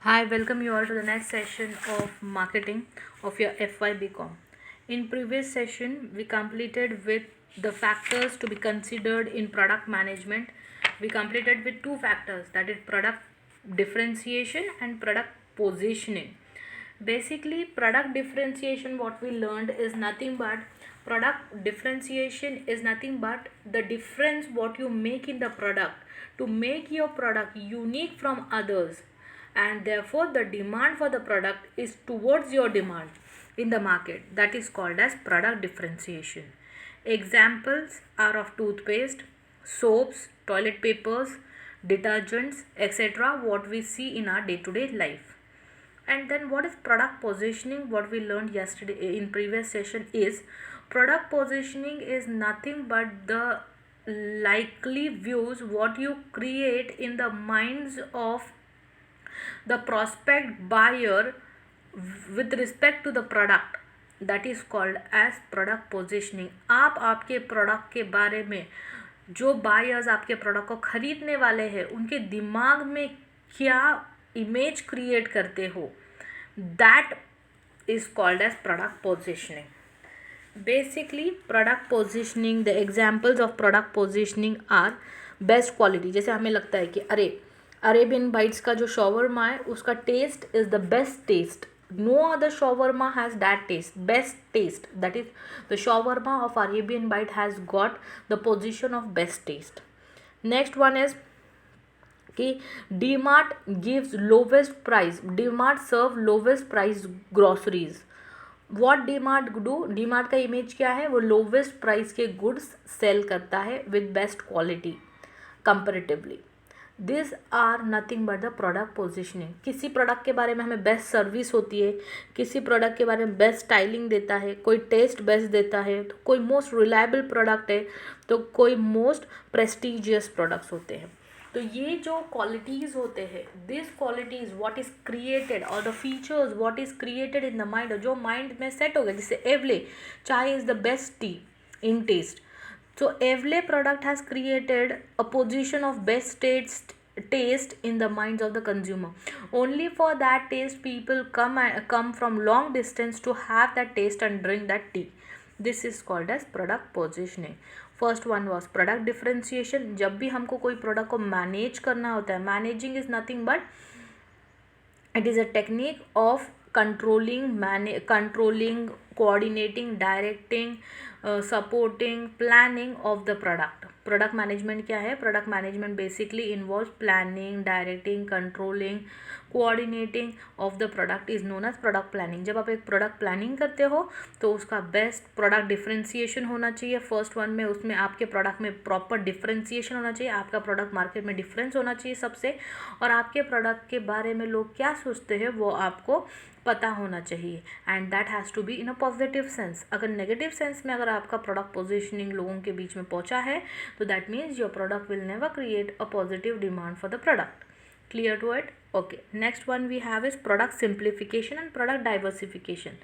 Hi, welcome you all to the next session of marketing of your FYBCom. In previous session, we completed with the factors to be considered in product management. We completed with two factors, that is product differentiation and product positioning. Basically, product differentiation, what we learned is nothing but product differentiation is nothing but the difference what you make in the product to make your product unique from others, and therefore the demand for the product is towards your demand in the market. That is called as product differentiation. Examples are of toothpaste, soaps, toilet papers, detergents, etc., what we see in our day to day life. And then what is product positioning? What we learned yesterday in previous session is product positioning is nothing but the likely views what you create in the minds of the prospect buyer with respect to the product. That is called as product positioning. आप आपके product के बारे में जो buyers आपके product को खरीदने वाले हैं उनके दिमाग में क्या इमेज क्रिएट करते हो, that is called as product positioning. Basically, product positioning, the examples of product positioning are best quality. जैसे हमें लगता है कि अरे अरेबियन बाइट्स का जो शॉवरमा है उसका taste is the best taste. No other shawarma has that taste, best taste. That is, the shawarma of Arabian Bite has got the position of best taste. Next one is कि DMart gives lowest price. DMart serve lowest price groceries. What DMart do? DMart का image क्या है? वो lowest price के goods sell करता है with best quality comparatively. This are nothing but the product positioning. किसी product के बारे में हमें बेस्ट सर्विस होती है, किसी प्रोडक्ट के बारे में बेस्ट स्टाइलिंग देता है, कोई टेस्ट बेस्ट देता है, तो कोई मोस्ट रिलायबल प्रोडक्ट है, तो कोई मोस्ट प्रेस्टिजियस प्रोडक्ट्स होते हैं. तो ये जो क्वालिटीज़ होते हैं, this qualities what is created और the features what is created in the mind, जो माइंड में सेट हो गया. जैसे Evle chai is the best tea in taste. So Evle product has created a position of best taste in the minds of the consumer. Only for that taste people come from long distance to have that taste and drink that tea. This is called as product positioning. First one was product differentiation. जब भी हमको कोई product को manage करना होता है, managing is nothing but it is a technique of controlling, coordinating, directing, supporting, planning of the product. Product management क्या है? Product management basically involve planning, directing, controlling, coordinating of the product is known as product planning. जब आप एक product planning करते हो तो उसका best product differentiation होना चाहिए. फर्स्ट वन में उसमें आपके प्रोडक्ट में प्रॉपर डिफ्रेंसिएशन होना चाहिए, आपका प्रोडक्ट मार्केट में डिफरेंस होना चाहिए सबसे, और आपके प्रोडक्ट के बारे में लोग क्या सोचते हैं वो आपको पता होना चाहिए. And that has to be in a positive sense. अगर नेगेटिव सेंस में अगर आपका प्रोडक्ट पोजिशनिंग लोगों के बीच में पहुंचा है तो that means your product will never create a positive demand for the product. Clear to it? Okay, next one we have is product simplification and product diversification.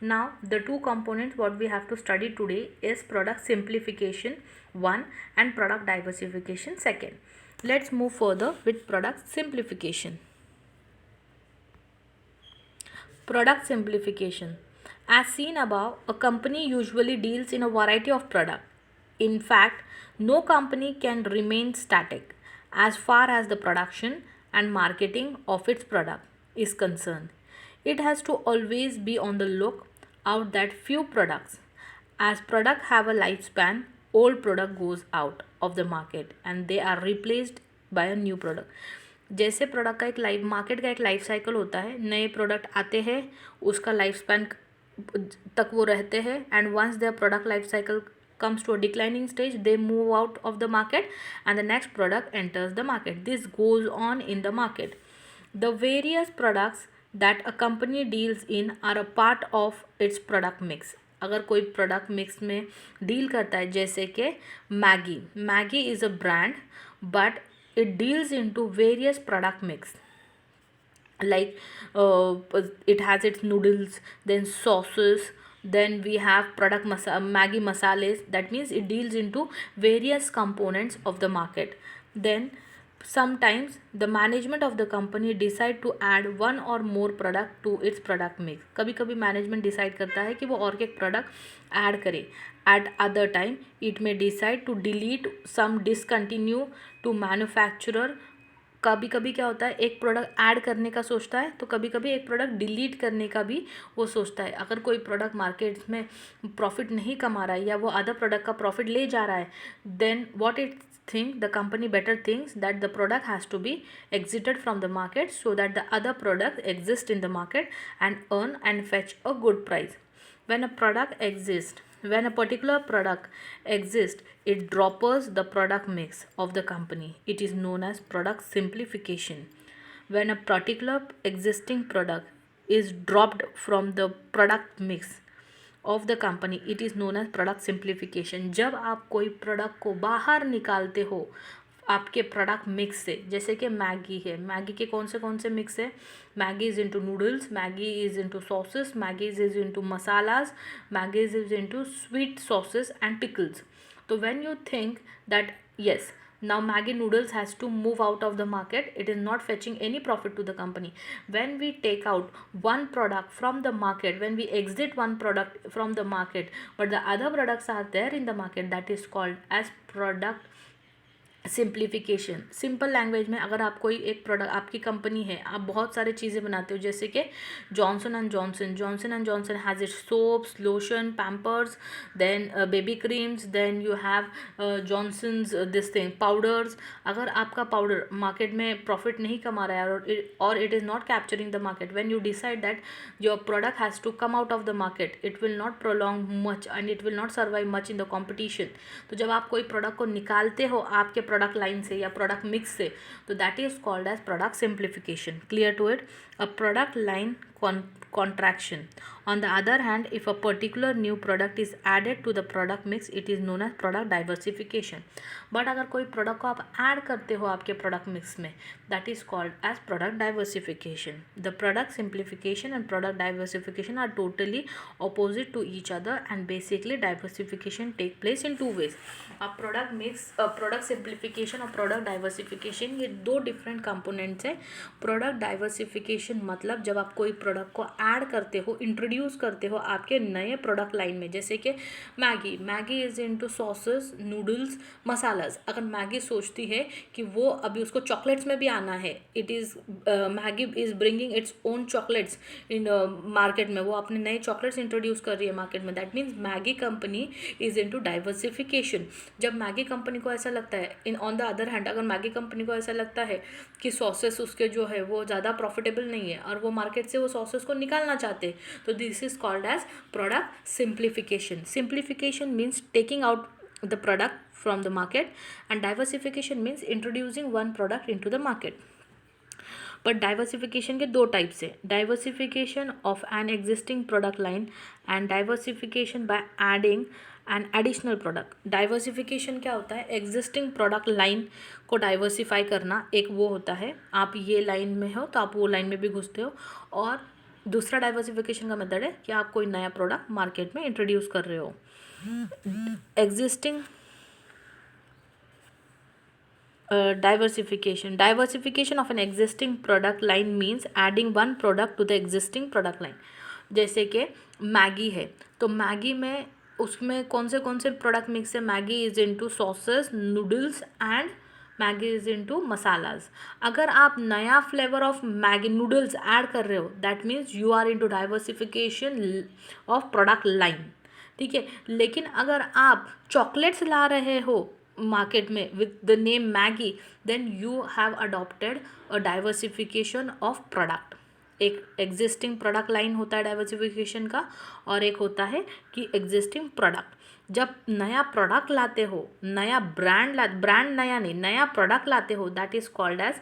Now the two components what we have to study today is product simplification one and product diversification second. Let's move further with product simplification. Product simplification. As seen above, a company usually deals in a variety of products. In fact, no company can remain static as far as the production and marketing of its product is concerned. It has to always be on the look out that few products, as product have a lifespan, old product goes out of the market and they are replaced by a new product. जैसे product का एक life market का एक life cycle होता है, नए product आते हैं, उसका लाइफ स्पैन तक वो रहते हैं, and once there product life cycle comes to a declining stage, they move out of the market and the next product enters the market. This goes on in the market. The various products that a company deals in are a part of its product mix. अगर कोई product mix में deal करता है, जैसे कि Maggi is a brand but it deals into various product mix, like it has its noodles, then sauces, then we have Maggi masales. That means it deals into various components of the market. Then sometimes the management of the company decide to add one or more product to its product mix. कभी कभी management decide करता है कि वो और एक product add करे. At other time it may decide to delete some, discontinue to manufacturer. कभी कभी क्या होता है, एक प्रोडक्ट ऐड करने का सोचता है तो कभी कभी एक प्रोडक्ट डिलीट करने का भी वो सोचता है. अगर कोई प्रोडक्ट मार्केट में प्रॉफिट नहीं कमा रहा है या वो अदर प्रोडक्ट का प्रॉफिट ले जा रहा है, then what it think the company better thinks that the product has to be exited from the market so that the other product exist in the market and earn and fetch a good price. When a product exists, when a particular product exists, it drops the product mix of the company. It is known as product simplification. When a particular existing product is dropped from the product mix of the company, it is known as product simplification. जब आप कोई product को बाहर निकालते हो आपके product mix से, जैसे कि मैगी है, मैगी के कौन से मिक्स है, Maggi is into noodles, Maggi is into sauces, Maggi is into masalas, Maggi is into sweet sauces and pickles. तो when you think that yes, now Maggi noodles has to move out of the market, it is not fetching any profit to the company. When we take out one product from the market, when we exit one product from the market but the other products are there in the market, that is called as product simplification. Simple language में, अगर आप कोई एक product, आपकी company है, आप बहुत सारे चीज़ें बनाते हो, जैसे कि Johnson and Johnson has its soaps, lotion, Pampers, then baby creams, then you have Johnson's this thing powders. अगर आपका पाउडर मार्केट में प्रॉफिट नहीं कमा रहा है और it is not capturing the market, when you decide that your product has to come out of the market, it will not prolong much and it will not survive much in the competition. तो जब आप कोई product को निकालते हो आपके product line से या प्रोडक्ट मिक्स से, तो that is called as product simplification. Clear to it? A product line contraction. On the other hand, if a particular new product is added to the product mix, it is known as product diversification. But अगर कोई product को आप add करते हो आपके product mix में, that is called as product diversification. The product simplification and product diversification are totally opposite to each other and basically diversification take place in two ways. अब product mix, product simplification और product diversification, ये दो different components हैं. Product diversification मतलब जब आप कोई product को ऐड करते हो, इंट्रोड्यूस करते हो आपके नए प्रोडक्ट लाइन में, जैसे कि Maggi is into sauces, noodles, masalas. अगर मैगी सोचती है कि वो अभी उसको चॉकलेट्स में भी आना है, it is Maggi is bringing its own chocolates in market में, वो अपने नए चॉकलेट्स इंट्रोड्यूस कर रही है मार्केट में, that means Maggi company is into diversification. जब मैगी कंपनी को ऐसा लगता है, ऑन द अदर हैंड अगर मैगी कंपनी को ऐसा लगता है कि सॉसेस उसके जो है वो ज़्यादा प्रॉफिटेबल नहीं है और वो मार्केट से वो सॉसेस को निकालना चाहते, तो this is called as product simplification. Simplification means taking out the product from the market, and diversification means introducing one product into the market. but diversification के दो टाइप्स है, diversification of an existing product line and diversification by adding an additional product. diversification क्या होता है? existing product line को diversify करना, एक वो होता है आप ये लाइन में हो तो आप वो लाइन में भी घुसते हो, और दूसरा डाइवर्सिफिकेशन का मेथड है कि आप कोई नया प्रोडक्ट मार्केट में इंट्रोड्यूस कर रहे हो. Diversification of an existing product line means adding one product to the existing product line. जैसे कि मैगी है, तो मैगी में उसमें कौन से प्रोडक्ट मिक्स है? Maggi is into sauces, noodles and Maggi is into masalas. अगर आप नया flavour of Maggi noodles add कर रहे हो, that means you are into diversification of product line. ठीक है, लेकिन अगर आप चॉकलेट्स ला रहे हो मार्केट में with the name Maggi, then you have adopted a diversification of product. एक एग्जिस्टिंग प्रोडक्ट लाइन होता है डाइवर्सिफिकेशन का, और एक होता है कि एग्जिस्टिंग प्रोडक्ट. जब नया प्रोडक्ट लाते हो, नया ब्रांड नया नहीं, नया प्रोडक्ट लाते हो, that is called as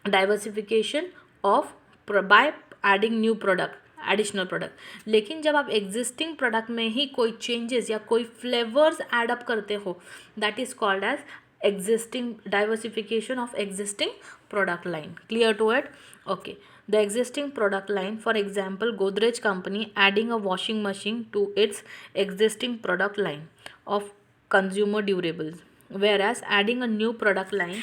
diversification of by adding new product, additional product. लेकिन जब आप एग्जिस्टिंग प्रोडक्ट में ही कोई चेंजेस या कोई फ्लेवर्स ऐड अप करते हो, that is called as existing diversification of existing product line. Clear to it? Okay. The existing product line, for example, Godrej company adding a washing machine to its existing product line of consumer durables, whereas adding a new product line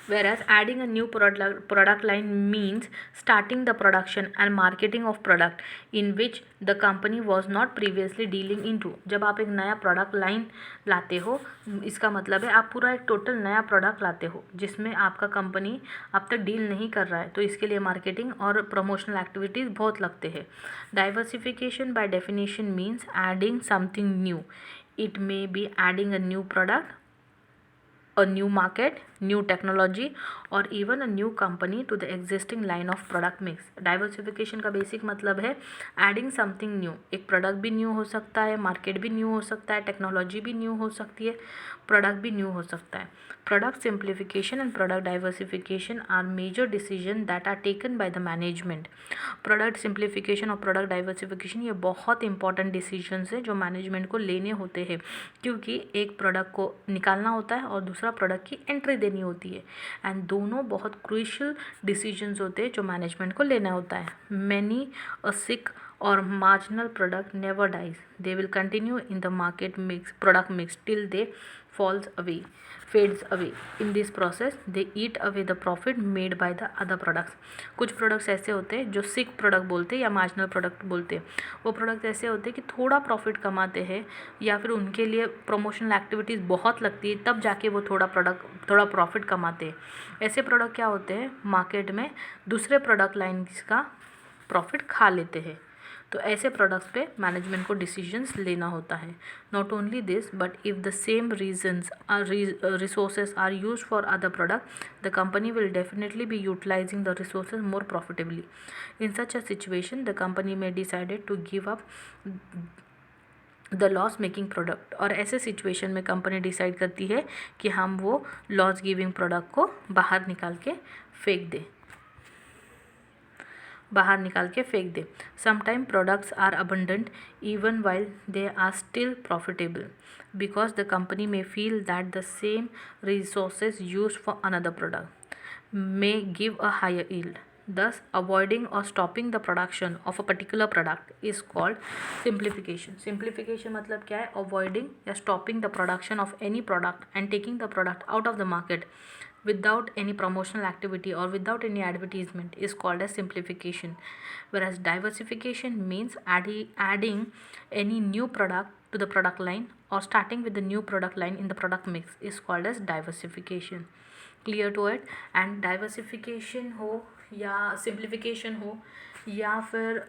Whereas adding a new product line means starting the production and marketing of product in which the company was not previously dealing into. जब आप एक नया product line लाते हो, इसका मतलब है आप पूरा एक टोटल नया प्रोडक्ट लाते हो जिसमें आपका कंपनी अब तक डील नहीं कर रहा है, तो इसके लिए मार्केटिंग और प्रमोशनल एक्टिविटीज़ बहुत लगते हैं. Diversification by definition means adding something new. It may be adding a new product, a new market, new technology, or even a new company to the existing line of product mix. Diversification का basic मतलब है adding something new. एक product भी new हो सकता है, market भी new हो सकता है, टेक्नोलॉजी भी न्यू हो सकती है, प्रोडक्ट भी न्यू हो सकता है. Product simplification and product diversification are major decisions that are taken by the management. Product simplification और प्रोडक्ट डाइवर्सिफिकेशन ये बहुत इंपॉर्टेंट डिसीजंस है जो मैनेजमेंट को लेने होते हैं, क्योंकि एक प्रोडक्ट को निकालना होता है और दूसरा प्रोडक्ट की एंट्री देनी होती है. एंड दोनों बहुत क्रूशियल डिसीजंस होते हैं जो मैनेजमेंट को लेना होता है. Many a sick or marginal product never dies. They will continue in the product mix till they fades away. In this process, they eat away the profit made by the other products. कुछ products ऐसे होते हैं जो सिक product बोलते हैं या marginal product बोलते हैं. वो प्रोडक्ट ऐसे होते हैं कि थोड़ा प्रॉफिट कमाते हैं या फिर उनके लिए प्रमोशनल एक्टिविटीज़ बहुत लगती है, तब जाके वो थोड़ा प्रॉफिट कमाते हैं. ऐसे प्रोडक्ट क्या होते हैं, मार्केट में दूसरे प्रोडक्ट लाइन्स का प्रॉफिट खा लेते हैं. तो ऐसे प्रोडक्ट्स पे मैनेजमेंट को डिसीजंस लेना होता है. Not only this, but if the same resources are use for other product, the company will definitely be utilising the resources more profitably. In such a situation the company में decided to give up the loss making product. और ऐसे situation में company decide करती है कि हम वो loss giving product को बाहर निकाल के फेंक दें. Sometimes products are abundant even while they are still profitable, because the company may feel that the same resources used for another product may give a higher yield. Thus, avoiding or stopping the production of a particular product is called simplification. Simplification मतलब क्या है, avoiding या stopping the production of any product and taking the product out of the market without any promotional activity or without any advertisement is called as simplification. Whereas diversification means adding any new product to the product line or starting with the new product line in the product mix is called as diversification. Clear to it? And diversification हो या simplification हो या फिर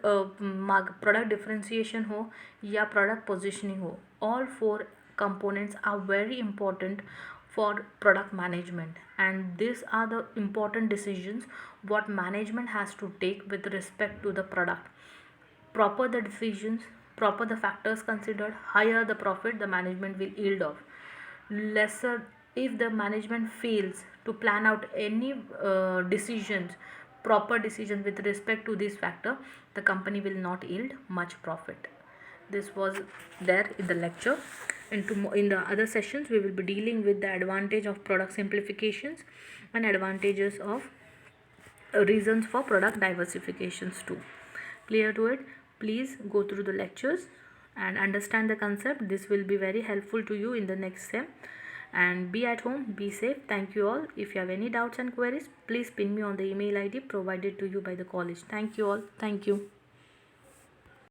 product differentiation हो या product positioning हो, all four components are very important for product management, and these are the important decisions what management has to take with respect to the product. Proper the decisions, proper the factors considered, higher the profit the management will yield off. Lesser, if the management fails to plan out any proper decisions with respect to this factor, the company will not yield much profit. This was there in the lecture. In the other sessions we will be dealing with the advantage of product simplifications and advantages of reasons for product diversifications too. Clear to it? Please go through the lectures and understand the concept. This will be very helpful to you in the next sem. And be at home, be safe. Thank you all. If you have any doubts and queries, please ping me on the email ID provided to you by the college. Thank you all. Thank you.